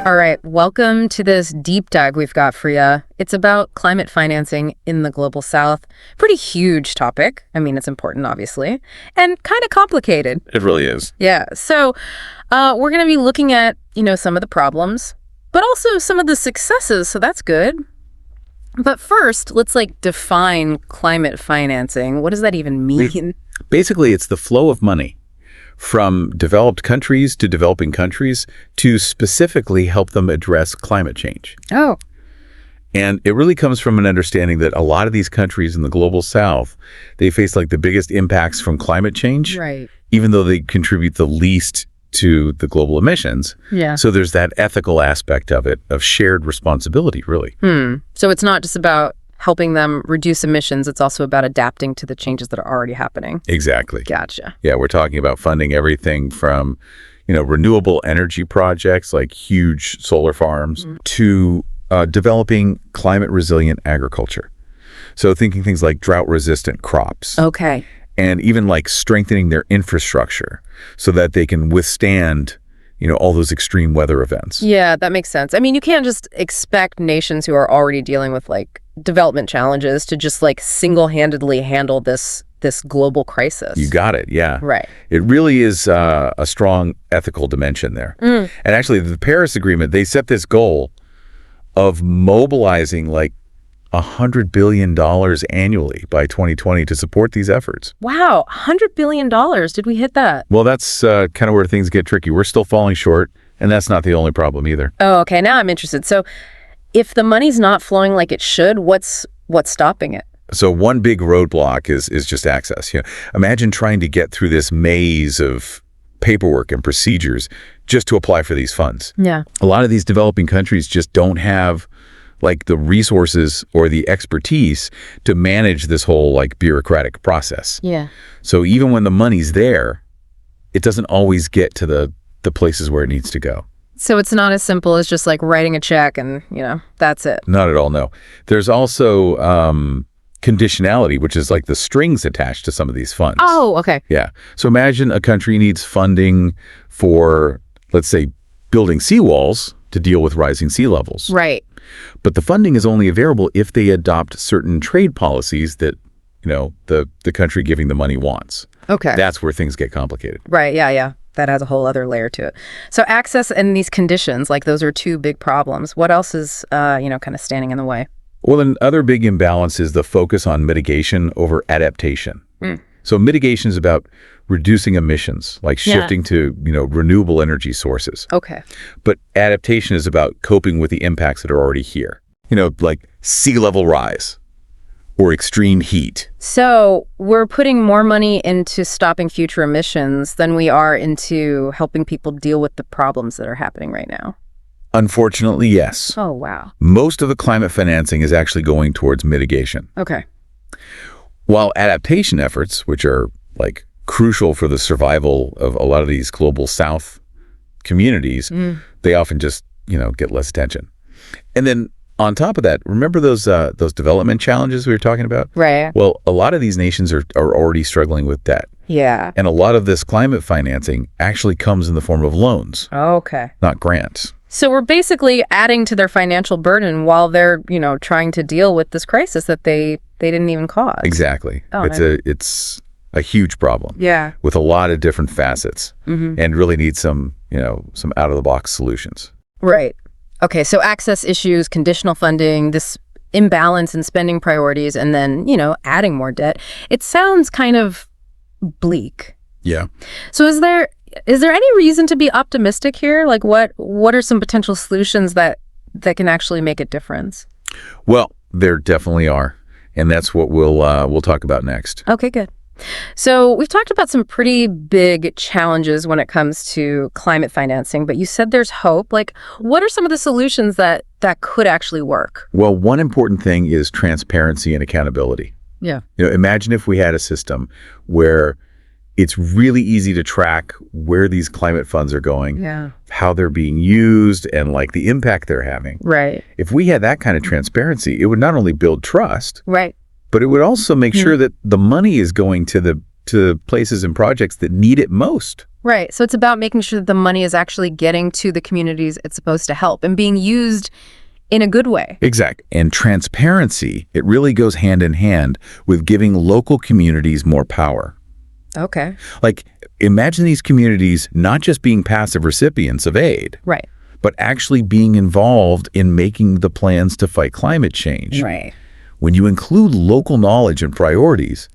All right, welcome to this deep dive we've got for you. It's about climate financing in the Global South. Pretty huge topic. I mean, it's important, obviously, and kind of complicated. It really is. Yeah, so we're going to be looking at, some of the problems, but also some of the successes, so that's good. But first, let's define climate financing. What does that even mean? Basically, it's the flow of money from developed countries to developing countries to specifically help them address climate change. Oh. And it really comes from an understanding that a lot of these countries in the Global South, they face the biggest impacts from climate change, Right. even though they contribute the least to the global emissions. Yeah. So there's that ethical aspect of it, of shared responsibility, really. So it's not just about helping them reduce emissions. It's also about adapting to the changes that are already happening. Exactly. Gotcha. Yeah, we're talking about funding everything from, renewable energy projects like huge solar farms to developing climate-resilient agriculture. So thinking things like drought-resistant crops. Okay. And even strengthening their infrastructure so that they can withstand, all those extreme weather events. Yeah, that makes sense. I mean, you can't just expect nations who are already dealing with development challenges to just single-handedly handle this global crisis. You got it. Yeah. Right. It really is a strong ethical dimension there. And actually, the Paris Agreement, they set this goal of mobilizing $100 billion annually by 2020 to support these efforts. Wow, $100 billion. Did we hit that? Well, that's kind of where things get tricky. We're still falling short, and that's not the only problem either. Oh, okay. Now I'm interested. So if the money's not flowing like it should, what's stopping it? So one big roadblock is just access. Imagine trying to get through this maze of paperwork and procedures just to apply for these funds. Yeah. A lot of these developing countries just don't have the resources or the expertise to manage this whole bureaucratic process. Yeah. So even when the money's there, it doesn't always get to the places where it needs to go. So it's not as simple as just writing a check and, that's it. Not at all, no. There's also conditionality, which is the strings attached to some of these funds. Oh, okay. Yeah. So imagine a country needs funding for, let's say, building seawalls to deal with rising sea levels. Right. But the funding is only available if they adopt certain trade policies that, the country giving the money wants. Okay. That's where things get complicated. Right. Yeah. That has a whole other layer to it. So access and these conditions, those are two big problems. What else is, kind of standing in the way? Well, another big imbalance is the focus on mitigation over adaptation. So mitigation is about reducing emissions, shifting to, renewable energy sources. Okay. But adaptation is about coping with the impacts that are already here. Sea level rise or extreme heat. So we're putting more money into stopping future emissions than we are into helping people deal with the problems that are happening right now. Unfortunately, yes. Oh, wow. Most of the climate financing is actually going towards mitigation. Okay. While adaptation efforts, which are crucial for the survival of a lot of these Global South communities, they often just, get less attention. And then on top of that, remember those development challenges we were talking about? Right. Well, a lot of these nations are already struggling with debt. Yeah. And a lot of this climate financing actually comes in the form of loans, Okay. not grants. So we're basically adding to their financial burden while they're, trying to deal with this crisis that they didn't even cause. Exactly. Oh, it's a huge problem. Yeah. With a lot of different facets and really needs some out-of-the-box solutions. Right. Okay, so access issues, conditional funding, this imbalance in spending priorities, and then, adding more debt. It sounds kind of bleak. Yeah. So is there any reason to be optimistic here? What are some potential solutions that can actually make a difference? Well, there definitely are. And that's what we'll talk about next. Okay, good. So we've talked about some pretty big challenges when it comes to climate financing, but you said there's hope. What are some of the solutions that could actually work? Well, one important thing is transparency and accountability. Yeah. Imagine if we had a system where it's really easy to track where these climate funds are going, how they're being used, and the impact they're having. Right. If we had that kind of transparency, it would not only build trust, Right. but it would also make sure that the money is going to the to places and projects that need it most. Right. So it's about making sure that the money is actually getting to the communities it's supposed to help and being used in a good way. Exactly. And transparency, it really goes hand in hand with giving local communities more power. Okay. Like, imagine these communities not just being passive recipients of aid, Right. but actually being involved in making the plans to fight climate change. Right. When you include local knowledge and priorities,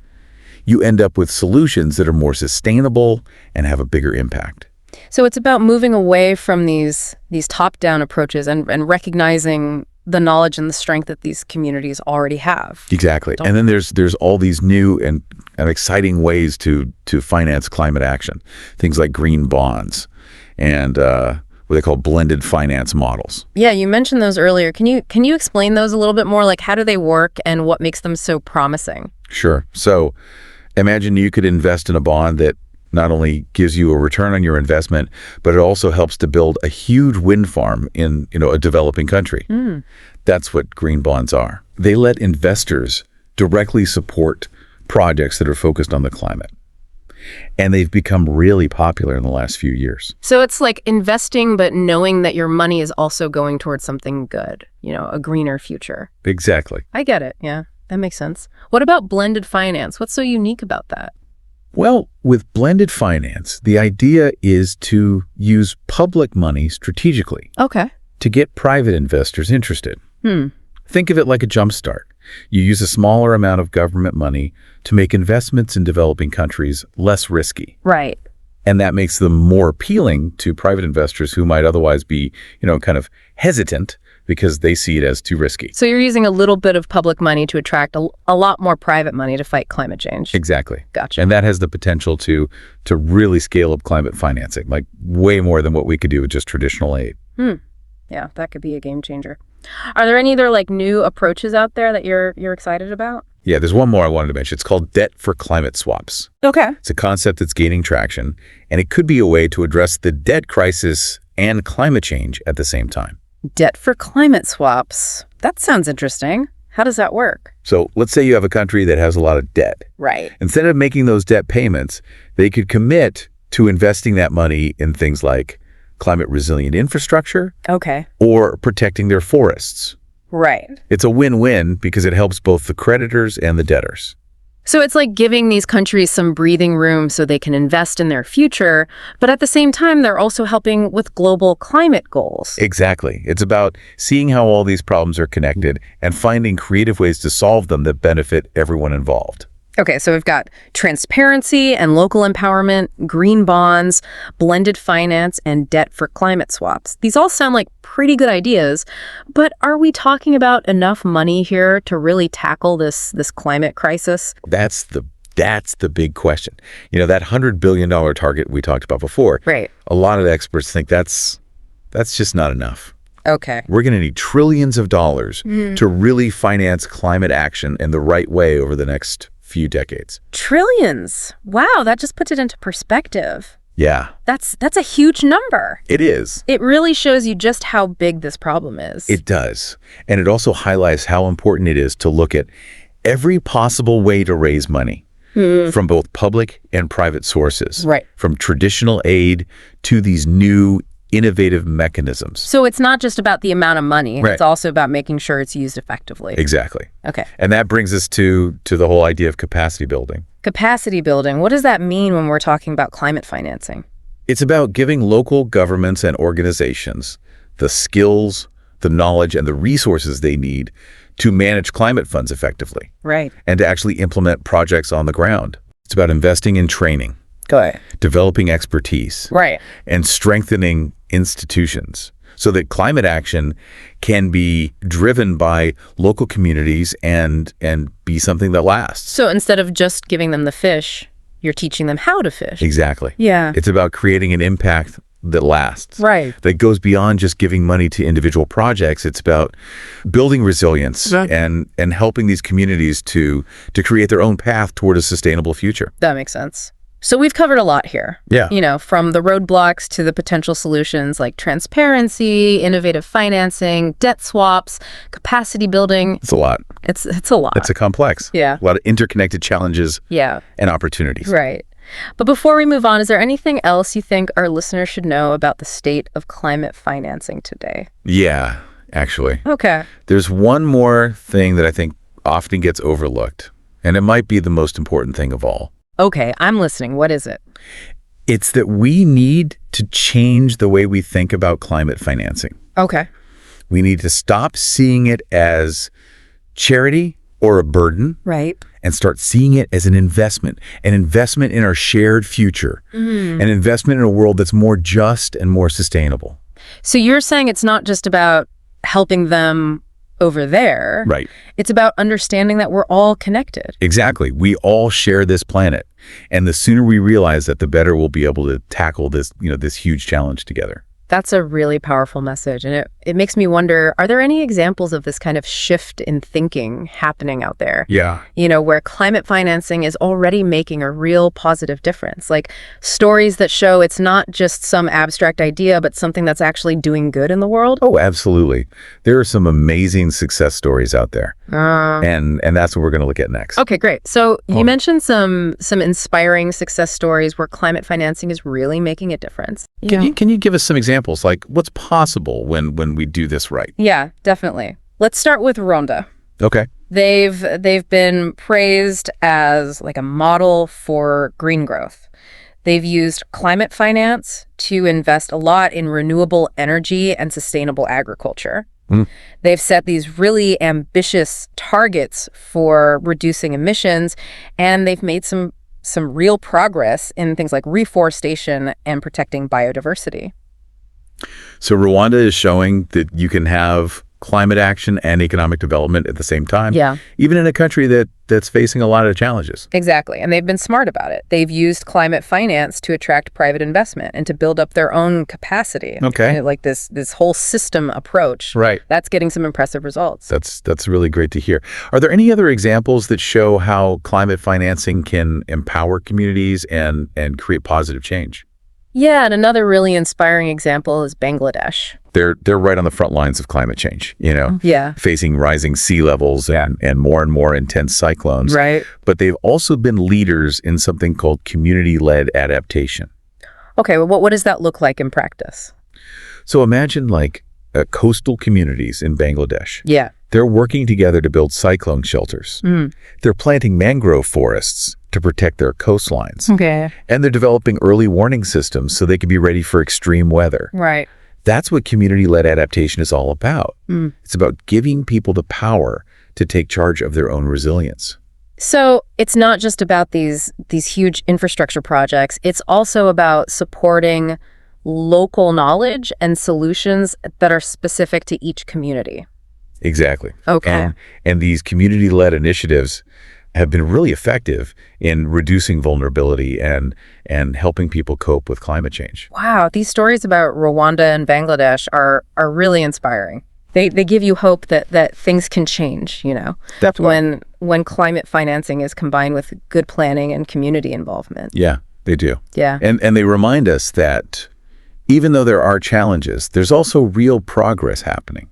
you end up with solutions that are more sustainable and have a bigger impact. So it's about moving away from these top-down approaches and recognizing the knowledge and the strength that these communities already have. Exactly. And then there's all these new and exciting ways to finance climate action. Things like green bonds and what they call blended finance models. Yeah, you mentioned those earlier. Can you explain those a little bit more? Like, how do they work and what makes them so promising? Sure. So imagine you could invest in a bond that not only gives you a return on your investment, but it also helps to build a huge wind farm in, a developing country. That's what green bonds are. They let investors directly support projects that are focused on the climate. And they've become really popular in the last few years. So it's like investing, but knowing that your money is also going towards something good, a greener future. Exactly. I get it. Yeah, that makes sense. What about blended finance? What's so unique about that? Well, with blended finance, the idea is to use public money strategically Okay. to get private investors interested. Think of it like a jumpstart. You use a smaller amount of government money to make investments in developing countries less risky. Right. And that makes them more appealing to private investors who might otherwise be, kind of hesitant because they see it as too risky. So you're using a little bit of public money to attract a lot more private money to fight climate change. Exactly. Gotcha. And that has the potential to really scale up climate financing, like way more than what we could do with just traditional aid. Yeah, that could be a game changer. Are there any other new approaches out there that you're excited about? Yeah, there's one more I wanted to mention. It's called debt for climate swaps. Okay. It's a concept that's gaining traction, and it could be a way to address the debt crisis and climate change at the same time. Debt for climate swaps. That sounds interesting. How does that work? So let's say you have a country that has a lot of debt. Right. Instead of making those debt payments, they could commit to investing that money in things like climate resilient infrastructure Okay. or protecting their forests. Right. It's a win-win because it helps both the creditors and the debtors. So it's like giving these countries some breathing room so they can invest in their future, but at the same time, they're also helping with global climate goals. Exactly. It's about seeing how all these problems are connected and finding creative ways to solve them that benefit everyone involved. Okay, so we've got transparency and local empowerment, green bonds, blended finance, and debt for climate swaps. These all sound like pretty good ideas, but are we talking about enough money here to really tackle this climate crisis? That's the big question. That $100 billion target we talked about before. Right. A lot of experts think that's just not enough. Okay. We're going to need trillions of dollars to really finance climate action in the right way over the next few decades. Trillions. Wow, that just puts it into perspective. Yeah. That's a huge number. It is. It really shows you just how big this problem is. It does. And it also highlights how important it is to look at every possible way to raise money from both public and private sources. Right. From traditional aid to these new innovative mechanisms. So it's not just about the amount of money. Right. It's also about making sure it's used effectively. Exactly. Okay. And that brings us to the whole idea of capacity building. Capacity building. What does that mean when we're talking about climate financing? It's about giving local governments and organizations the skills, the knowledge, and the resources they need to manage climate funds effectively. Right. And to actually implement projects on the ground. It's about investing in training, Go ahead. developing expertise, Right. and strengthening institutions so that climate action can be driven by local communities and be something that lasts. So instead of just giving them the fish, you're teaching them how to fish. Exactly. Yeah. It's about creating an impact that lasts. Right. That goes beyond just giving money to individual projects. It's about building resilience and helping these communities to create their own path toward a sustainable future. That makes sense. So we've covered a lot here. Yeah. From the roadblocks to the potential solutions like transparency, innovative financing, debt swaps, capacity building. It's a lot. It's a lot. It's a complex. Yeah. A lot of interconnected challenges Yeah. and opportunities. Right. But before we move on, is there anything else you think our listeners should know about the state of climate financing today? Yeah, actually. Okay. There's one more thing that I think often gets overlooked, and it might be the most important thing of all. Okay, I'm listening. What is it? It's that we need to change the way we think about climate financing. Okay. We need to stop seeing it as charity or a burden Right. and start seeing it as an investment in our shared future, an investment in a world that's more just and more sustainable. So you're saying it's not just about helping them over there. Right. It's about understanding that we're all connected. Exactly. We all share this planet. And the sooner we realize that, the better we'll be able to tackle this, this huge challenge together. That's a really powerful message. And it makes me wonder, are there any examples of this kind of shift in thinking happening out there? Yeah. Where climate financing is already making a real positive difference. Like stories that show it's not just some abstract idea, but something that's actually doing good in the world. Oh, absolutely. There are some amazing success stories out there. And that's what we're going to look at next. Okay, great. So you mentioned some inspiring success stories where climate financing is really making a difference. Can you give us some examples, like what's possible when we do this right? Yeah, definitely. Let's start with Rwanda. Okay. They've been praised as like a model for green growth. They've used climate finance to invest a lot in renewable energy and sustainable agriculture. They've set these really ambitious targets for reducing emissions, and they've made some real progress in things like reforestation and protecting biodiversity. So Rwanda is showing that you can have climate action and economic development at the same time. Yeah. Even in a country that's facing a lot of challenges. Exactly. And they've been smart about it. They've used climate finance to attract private investment and to build up their own capacity. Okay. Like this whole system approach. Right. That's getting some impressive results. That's really great to hear. Are there any other examples that show how climate financing can empower communities and create positive change? Yeah, and another really inspiring example is Bangladesh. They're right on the front lines of climate change, Yeah. facing rising sea levels and more intense cyclones. Right. But they've also been leaders in something called community-led adaptation. Okay, well, what does that look like in practice? So imagine like coastal communities in Bangladesh. Yeah. They're working together to build cyclone shelters. They're planting mangrove forests to protect their coastlines. Okay. And they're developing early warning systems so they can be ready for extreme weather. Right. That's what community-led adaptation is all about. It's about giving people the power to take charge of their own resilience. So it's not just about these huge infrastructure projects. It's also about supporting local knowledge and solutions that are specific to each community. Exactly. Okay. And these community-led initiatives have been really effective in reducing vulnerability and helping people cope with climate change. Wow, these stories about Rwanda and Bangladesh are really inspiring. They give you hope that things can change, Definitely. when climate financing is combined with good planning and community involvement. Yeah, they do. Yeah. And they remind us that even though there are challenges, there's also real progress happening.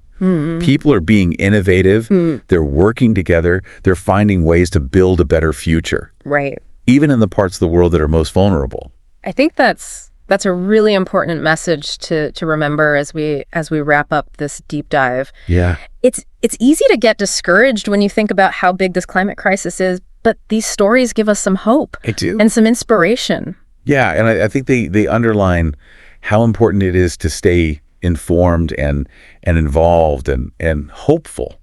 People are being innovative. They're working together. They're finding ways to build a better future, Right. even in the parts of the world that are most vulnerable. I think that's a really important message to remember as we wrap up this deep dive. Yeah. It's easy to get discouraged when you think about how big this climate crisis is, but these stories give us some hope I do. and some inspiration. Yeah, and I think they underline how important it is to stay informed and involved and hopeful.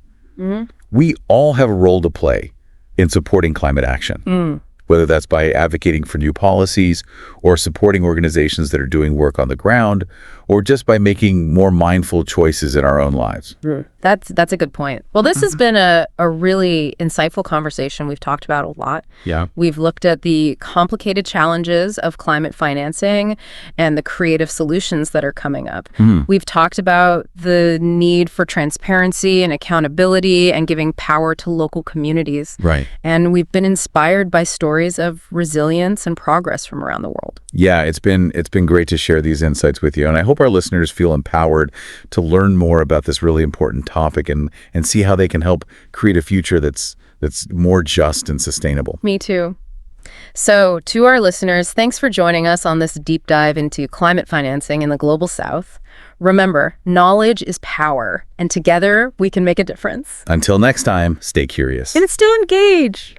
We all have a role to play in supporting climate action, whether that's by advocating for new policies or supporting organizations that are doing work on the ground, or just by making more mindful choices in our own lives. That's a good point. Well, this has been a really insightful conversation. We've talked about a lot. Yeah. We've looked at the complicated challenges of climate financing and the creative solutions that are coming up. We've talked about the need for transparency and accountability and giving power to local communities. Right. And we've been inspired by stories stories of resilience and progress from around the world. Yeah, it's been great to share these insights with you, and I hope our listeners feel empowered to learn more about this really important topic and see how they can help create a future that's more just and sustainable. Me too. So, to our listeners, thanks for joining us on this deep dive into climate financing in the Global South. Remember, knowledge is power, and together we can make a difference. Until next time, stay curious. And still engage.